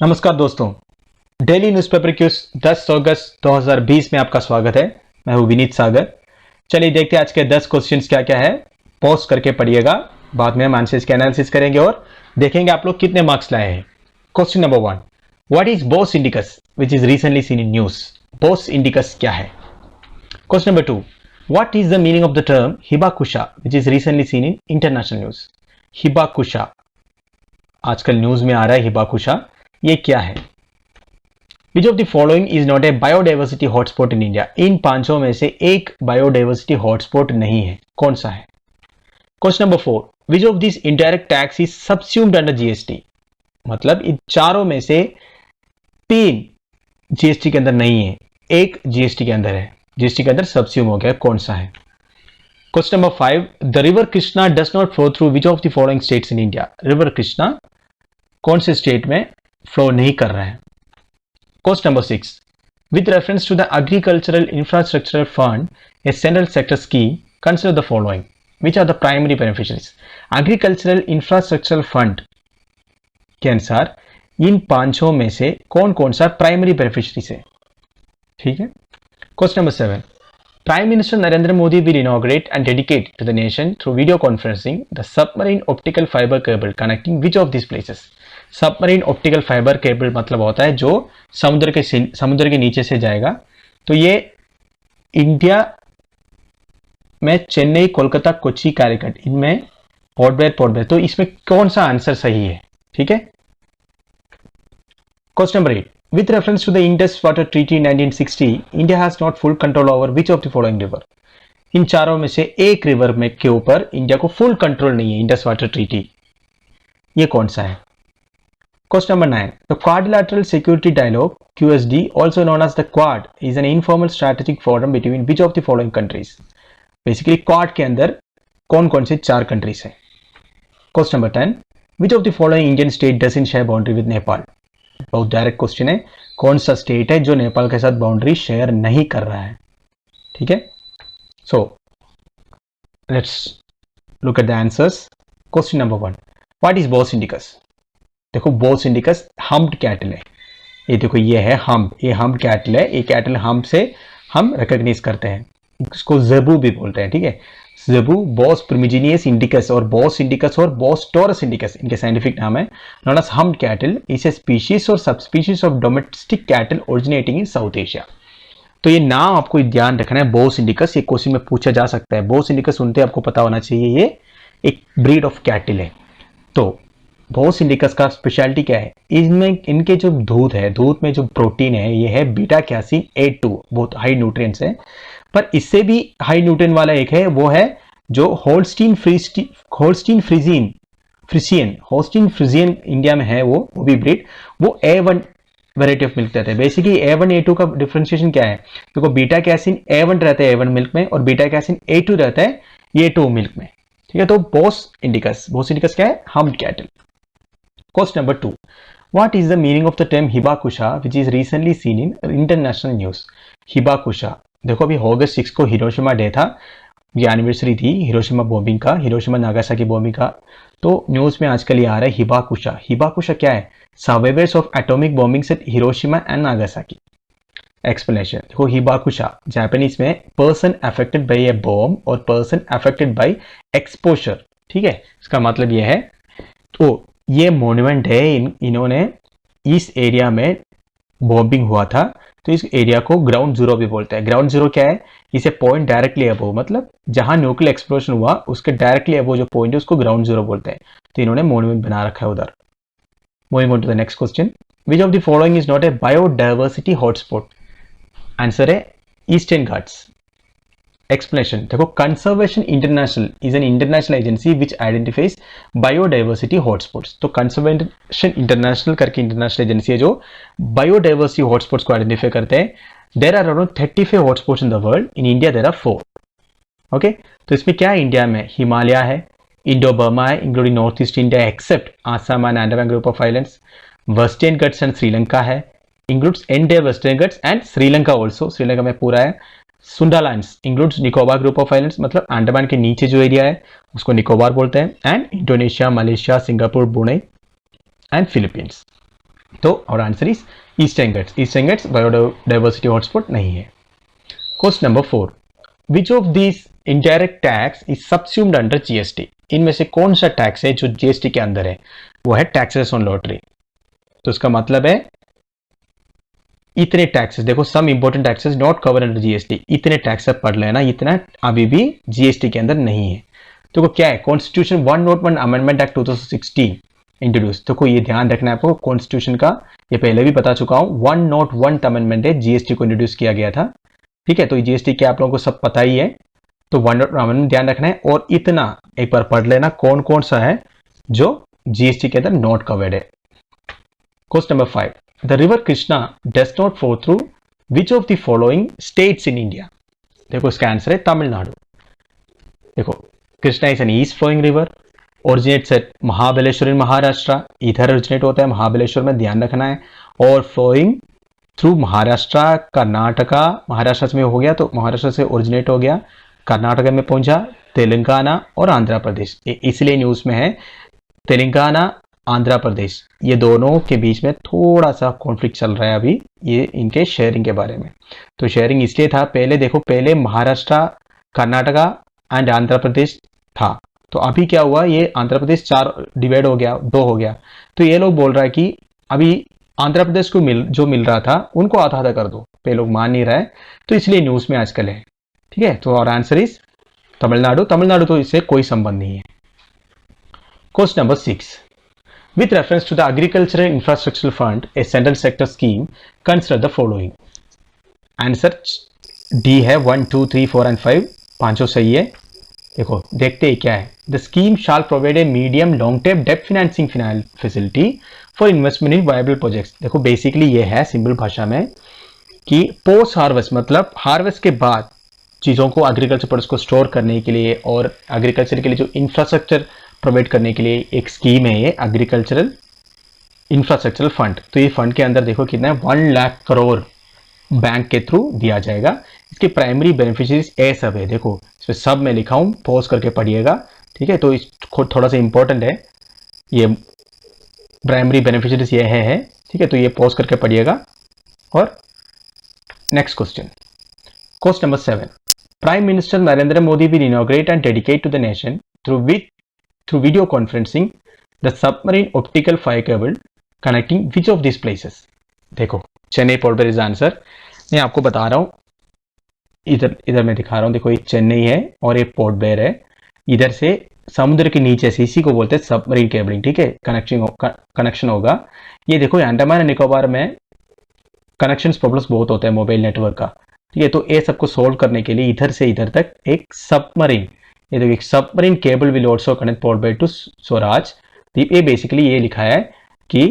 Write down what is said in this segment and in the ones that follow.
नमस्कार दोस्तों, daily newspaper cues 10 अगस्त 2020 में आपका स्वागत है। मैं हूं विनीत सागर। चलिए देखते हैं आज के 10 क्वेश्चंस क्या क्या है। पॉज करके पढ़िएगा, बाद में हम आंसर्स के एनालिसिस करेंगे और देखेंगे आप लोग कितने मार्क्स लाए हैं। Question number 1, what is Bose indicus which is recently seen in news. Bose indicus क्या है। Question number 2, what is the meaning of the term hibakusha which is recently seen in international news. Hibakusha आजकल news में आ रहा है hibakusha, ये क्या है। Which of the following is not a biodiversity hotspot in India? इन पांचों में से एक बायोडाइवर्सिटी हॉटस्पॉट नहीं है, कौन सा है। Question number 4, which of this indirect tax is subsumed under GST. मतलब इन चारों में से तीन जीएसटी के अंदर नहीं है, एक जीएसटी के अंदर है, जीएसटी के अंदर सबस्यूम हो गया, कौन सा है। Question number 5, the river Krishna does not flow through which of the following states in India. River Krishna कौन से स्टेट में फ्लो नहीं कर रहा है। Question number 6. With reference to the Agricultural Infrastructure Fund, a central sector scheme, consider the following. Which are the primary beneficiaries? Agricultural Infrastructure Fund के अनुसार इन पांचों में से कौन कौन सा प्राइमरी बेनिफिशियरीज है। ठीक है। Question number 7. Prime Minister Narendra Modi will inaugurate and dedicate to the nation through video conferencing the submarine optical fiber cable connecting which of these places? Submarine optical fibre cable मतलब होता है जो समुद्र के नीचे से जाएगा। तो ये इंडिया में चेन्नई, कोलकाता, कोच्चि, कालीकट, इनमें पोर्ट। तो इसमें कौन सा आंसर सही है। ठीक है। Question number 8, with reference to the Indus water treaty 1960, India has not full control over which of the following river. इन चारों में से एक रिवर में के ऊपर इंडिया को फुल कंट्रोल नहीं है, इंडस वाटर ट्रीटी, ये कौन सा है। Question number 9. The Quadrilateral Security Dialogue (QSD), also known as the Quad, is an informal strategic forum between which of the following countries? Basically, Quad के अंदर कौन कौन से चार कंट्रीज हैं। Question number 10. Which of the following Indian state doesn't share boundary with Nepal? बहुत direct question है, कौन सा स्टेट है जो नेपाल के साथ बाउंड्री शेयर नहीं कर रहा है। ठीक है। So let's look at the answers. Question number 1. What is Bos Indicus? देखो बोस इंडिकस हम्प्ड कैटल है। ये देखो ये है हम्प, ये हम्प्ड कैटल है। ये कैटल हम्प से हम रिकॉग्नाइज करते हैं, इसको ज़ेबू भी बोलते हैं। ठीक है। ज़ेबू, बोस प्रिमिजिनियस इंडिकस और बोस इंडिकस और बोस टोरस इंडिकस इनके साइंटिफिक नाम है। Known as humped cattle is a species और subspecies of domestic cattle originating in South Asia. तो ये नाम आपको ध्यान रखना है, बोस इंडिकस। ये क्वेश्चन में पूछा जा सकता है। बोस इंडिकस सुनते आपको पता होना चाहिए ये एक ब्रीड ऑफ कैटल है। तो बोस इंडिकस का स्पेशलिटी क्या है, इनमें इनके जो दूध है, दूध में जो प्रोटीन है ये है बीटा कैसिन A2, बहुत हाई न्यूट्रिएंट्स है। पर इससे भी हाई न्यूट्रिएंट वाला एक है, वो है जो होल्स्टीन फ्रीजियन इंडिया में है, वो भी ब्रीड, वो A1 वेराइटी ऑफ मिल्क देता है। बेसिकली A1 A2 का डिफरेंशिएशन क्या है, देखो बीटा कैसिन A1 रहता है A1 मिल्क में और बीटा कैसिन A2 रहता है A2 मिल्क में। ठीक है। तो बोस इंडिकस क्या है, humped cattle. Question number 2. What is the meaning of the term Hibakusha which is recently seen in international news? Hibakusha, देखो अभी अगस्त 6 को हिरोशिमा डे था, ये एनिवर्सरी थी हिरोशिमा बॉम्बिंग का, हिरोशिमा नागासाकी बॉम्बिंग का। तो न्यूज़ में आजकल ये आ रहा है हिबाकुशा। हिबाकुशा क्या है, survivors of atomic bombing at Hiroshima and Nagasaki. Explanation देखो, हिबाकुशा जापानीज में person affected by a bomb और पर्सन अफेक्टेड बाय एक्सपोजर। ठीक है, इसका मतलब ये है। तो ये मोन्यूमेंट है, इन्होंने इस एरिया में बॉम्बिंग हुआ था, तो इस एरिया को ग्राउंड जीरो भी बोलते हैं। ग्राउंड जीरो क्या है, इसे पॉइंट डायरेक्टली अबव, मतलब जहां न्यूक्लियर एक्सप्लोजन हुआ उसके डायरेक्टली अबव जो पॉइंट है उसको ग्राउंड जीरो बोलते हैं। तो इन्होंने मोन्यूमेंट बना रखा है उधर। Moving on to the next question, which of the following is not a biodiversity hotspot. Answer है ईस्टर्न घाट्स। Explanation देखो, conservation international is an international agency which identifies biodiversity hotspots. तो कंजर्वेशन इंटरनेशनल करके international agency है जो biodiversity hotspots को identify करते हैं। There are around 35 hotspots in the world, in India there are 4। Okay, तो इसमें क्या है, इंडिया में हिमालय है, इंडो बर्मा है, including North East India except Assam and Andaman group of islands, Western Ghats and Sri Lanka है, includes entire Western Ghats and Sri Lanka also, Sri Lanka में पूरा है। Sundalands includes Nicobar group of islands, मतलब अंडमान के नीचे जो एरिया है उसको निकोबार बोलते हैं, and Indonesia, Malaysia, Singapore, Brunei and Philippines. तो और answer is Eastern Ghats. Eastern Ghats biodiversity hotspot नहीं है। Question number 4, which of this indirect tax is subsumed under GST? इनमें से कौन सा टैक्स है जो जीएसटी के अंदर है? वो है टैक्सेस ऑन लॉटरी। तो इसका मतलब है इतने टैक्सेस, देखो some important taxes not cover under GST, इतने टैक्सेस पढ़ लेना, इतना अभी भी जीएसटी के अंदर नहीं है। तो क्या है? Constitution 101 amendment act 2016 introduce. तो ये ध्यान रखना है आपको, कॉन्स्टिट्यूशन का ये पहले भी बता चुका हूं, 101 अमेंडमेंट है, जीएसटी को इंट्रोड्यूस किया गया था। ठीक है, तो जीएसटी क्या आप लोगों को सब पता ही है, तो 101 अमेंडमेंट ध्यान रखना है। और इतना एक बार पढ़ लेना कौन कौन सा है जो जीएसटी के अंदर नॉट कवर्ड है। Question number 5, the river Krishna does not flow through which of the following states in India? देखो इसका आंसर है तमिलनाडु। देखो Krishna is an east flowing river, originates at Mahabaleshwar in Maharashtra, इधर ओरिजिनेट होता है महाबलेश्वर में, ध्यान रखना है। और फ्लोइंग थ्रू महाराष्ट्र, कर्नाटका, महाराष्ट्र में हो गया तो महाराष्ट्र से ओरिजिनेट हो गया, कर्नाटका में पहुंचा, तेलंगाना और आंध्र प्रदेश। इसलिए न्यूज में है तेलंगाना आंध्र प्रदेश, ये दोनों के बीच में थोड़ा सा कॉन्फ्लिक्ट चल रहा है अभी, ये इनके शेयरिंग के बारे में। तो शेयरिंग इसलिए था, पहले देखो पहले महाराष्ट्र, कर्नाटका एंड आंध्र प्रदेश था, तो अभी क्या हुआ, ये आंध्र प्रदेश 4 डिवाइड हो गया, 2 हो गया। तो ये लोग बोल रहा है कि अभी आंध्र प्रदेश को जो मिल रहा था उनको आधा आधा कर दो, पे लोग मान नहीं रहा है, तो इसलिए न्यूज में आजकल है। ठीक है, तो और आंसर इज तमिलनाडु। तमिलनाडु तो इससे कोई संबंध नहीं है। Question number 6, with reference to the agricultural infrastructure fund, a central sector scheme, consider the following. Answer D है 1 2 3 4 एंड 5, पांचों सही है। देखो देखते हैं क्या है। The scheme shall provide a medium long term डेब्ट financing facility for investment in viable projects. देखो बेसिकली ये है सिंपल भाषा में कि पोस्ट हार्वेस्ट मतलब हार्वेस्ट के बाद चीज़ों को, एग्रीकल्चर प्रोडक्ट्स को स्टोर करने के लिए और एग्रीकल्चर के लिए जो इंफ्रास्ट्रक्चर प्रोवाइड करने के लिए एक स्कीम है ये एग्रीकल्चरल इंफ्रास्ट्रक्चरल फंड। तो ये फंड के अंदर देखो कितना है, 1 लाख करोड़ बैंक के थ्रू दिया जाएगा। इसके प्राइमरी बेनिफिशियरीज ए सब है, देखो इसमें सब मैं लिखा हूं, पॉज करके पढ़िएगा। ठीक है, तो इसको थोड़ा सा इंपॉर्टेंट है, ये प्राइमरी बेनिफिशियरीज ये है। ठीक है, तो ये पॉज करके पढ़िएगा। और next question, question number 7, prime minister Narendra Modi will inaugurate and dedicate to the nation through video conferencing the submarine optical fiber cable connecting which of these places? देखो Chennai port Blair is answer. मैं आपको बता रहा हूं, इधर मैं दिखा रहा हूं, देखो ये चेन्नई है और ये पोर्ट ब्लेयर है, इधर से समुद्र के नीचे से, इसी को बोलते हैं सबमरीन केबलिंग। ठीक है, कनेक्शन होगा। ये देखो अंडमान एंड निकोबार में कनेक्शन प्रॉब्लम्स बहुत होते हैं मोबाइल नेटवर्क का। ठीक है, तो ये सबको सोल्व करने के लिए इधर से इधर तक एक सबमरीन, ये देखो एक submarine cable will also connect Port Blair to Swaraj. ये बेसिकली ये लिखा है कि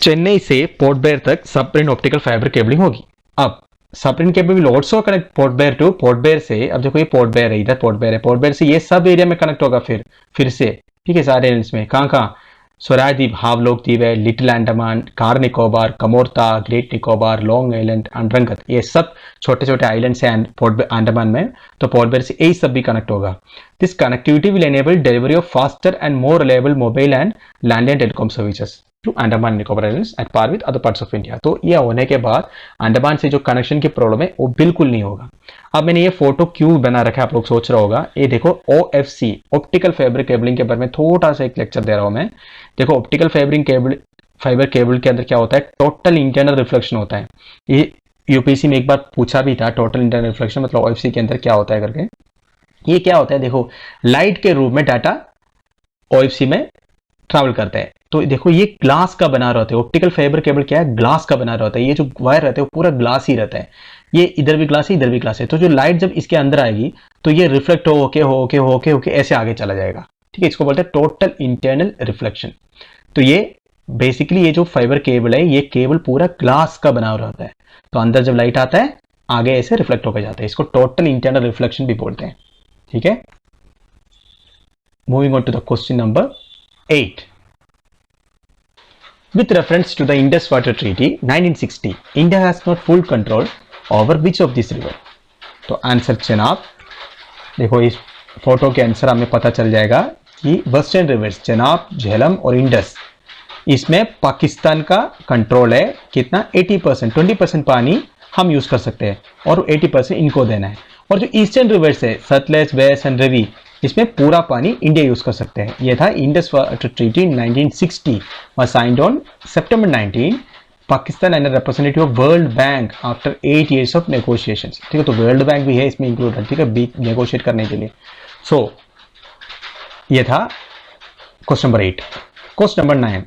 चेन्नई से पोर्ट ब्लेयर तक सबमरीन ऑप्टिकल फाइबर केबलिंग होगी। अब submarine cable will also connect Port Blair to, Port Blair से, अब देखो ये पोर्ट ब्लेयर है, इधर पोर्ट ब्लेयर है, पोर्ट ब्लेयर से ये सब एरिया में कनेक्ट होगा फिर से। ठीक है, सारे एरिया में कहाँ स्वराज द्वीप, हावलॉक द्वीप है, little Andaman, Car Nicobar, Kamorta, great Nicobar, long island, अंडरंगत, ये सब छोटे छोटे आइलैंड्स हैं पोर्ट अंडमान में, तो पोर्ट ब्लेयर से यही सब भी कनेक्ट होगा। This connectivity will enable delivery of faster and more reliable mobile and landline telecom services to Andaman Nicobar islands at par with other parts of India. तो ये होने के बाद अंडमान से जो कनेक्शन की प्रॉब्लम है वो बिल्कुल नहीं होगा। अब मैंने ये फोटो क्यों बना रखा है, आप लोग सोच रहा होगा, ये देखो OFC ऑप्टिकल फाइबर केबलिंग के बारे में थोड़ा सा एक लेक्चर दे रहा हूं मैं। देखो ऑप्टिकल फाइबर केबल के अंदर क्या होता है, टोटल इंटरनल रिफ्लेक्शन होता है। ये यूपीएससी में एक बार पूछा भी था, टोटल इंटरनल रिफ्लेक्शन मतलब OFC के अंदर क्या होता है करके। ये क्या होता है, देखो लाइट के रूप में डाटा OFC में ट्रैवल करता है। तो देखो ये ग्लास का बना रहता है, ऑप्टिकल फाइबर केबल क्या है, ग्लास का बना रहता है। ये जो वायर रहता है वो पूरा ग्लास ही रहता है, ये इधर भी ग्लास है इधर भी ग्लास है। तो जो लाइट जब इसके अंदर आएगी तो ये रिफ्लेक्ट होके ऐसे आगे चला जाएगा। ठीक है, इसको बोलते हैं टोटल इंटरनल रिफ्लेक्शन। तो ये बेसिकली ये जो फाइबर केबल है, ये केबल पूरा ग्लास का बना रहता है, तो अंदर जब लाइट आता है आगे ऐसे रिफ्लेक्ट होकर जाता है, इसको टोटल इंटरनल रिफ्लेक्शन भी बोलते हैं। ठीक है, moving on to the question number 8, with reference to the Indus Water Treaty 1960, India has not full control over which of this river? तो आंसर चेनाब। देखो इस फोटो के आंसर हमें पता चल जाएगा कि वेस्टर्न रिवर्स चेनाब, झेलम और इंडस, इसमें पाकिस्तान का कंट्रोल है, कितना 80%, 20% पानी हम यूज कर सकते हैं और 80% इनको देना है। और जो ईस्टर्न रिवर्स है सतलज, बेस एंड रवि, इसमें पूरा पानी इंडिया यूज कर सकते हैं। यह था Indus water treaty 1960 was signed on September 19। Pakistan and representative of world bank after 8 years of negotiations. ठीक है, तो वर्ल्ड बैंक भी है इसमें इंक्लूडेड, ठीक है, नेगोशिएट करने के लिए। सो ये था question number 8। Question number 9,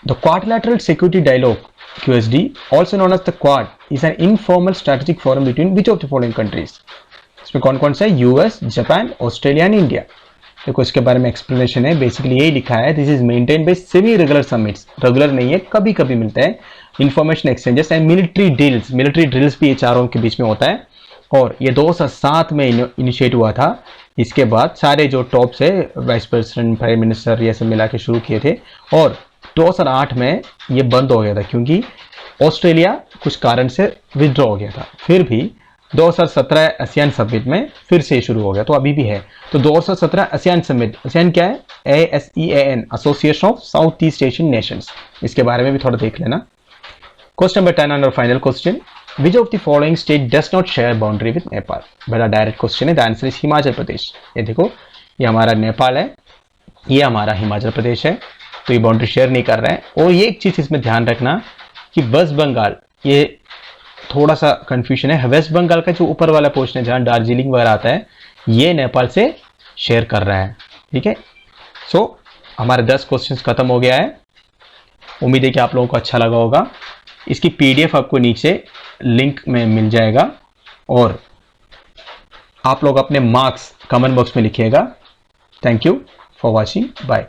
the quadrilateral security dialogue QSD, also known as the Quad, is an informal strategic forum between which of the following countries? इसमें कौन कौन से? US, Japan, Australia and India. देखो इसके बारे में एक्सप्लेनेशन है, basically यही लिखा है, this is maintain by semi regular summits, regular नहीं है, कभी कभी मिलते हैं, information exchanges and military drills. Military drills भी ये चारों के बीच में होता है और ये 2007 में इनिशिएट हुआ था। इसके बाद सारे जो टॉप्स है, वाइस प्रेसिडेंट, प्राइम मिनिस्टर, ये सब मिला के शुरू किए थे और 2008 में ये बंद हो गया था क्योंकि ऑस्ट्रेलिया कुछ कारण से विथड्रॉ हो गया था। फिर भी 2017 ASEAN समिट में फिर से शुरू हो गया, तो अभी भी है। तो 2017 ASEAN समिट, ASEAN क्या है? ASEAN, association of south east Asian Nations. इसके बारे में भी थोड़ा देख लेना। क्वेश्चन नंबर 10 और final question, which of the following state does not share boundary with Nepal? बड़ा डायरेक्ट क्वेश्चन है, the answer is Himachal Pradesh. ये देखो, ये हमारा नेपाल है, ये हमारा हिमाचल प्रदेश है, तो ये बाउंड्री शेयर नहीं कर रहे हैं। और ये एक चीज इसमें ध्यान रखना कि वेस्ट बंगाल, ये थोड़ा सा कंफ्यूजन है, वेस्ट बंगाल का जो ऊपर वाला पोर्शन है जहां दार्जिलिंग वगैरह आता है, ये नेपाल से शेयर कर रहा है। ठीक है, सो हमारे 10 क्वेश्चंस खत्म हो गया है। उम्मीद है कि आप लोगों को अच्छा लगा होगा। इसकी PDF आपको नीचे लिंक में मिल जाएगा और आप लोग अपने मार्क्स कमेंट बॉक्स में लिखिएगा। Thank you for watching, bye.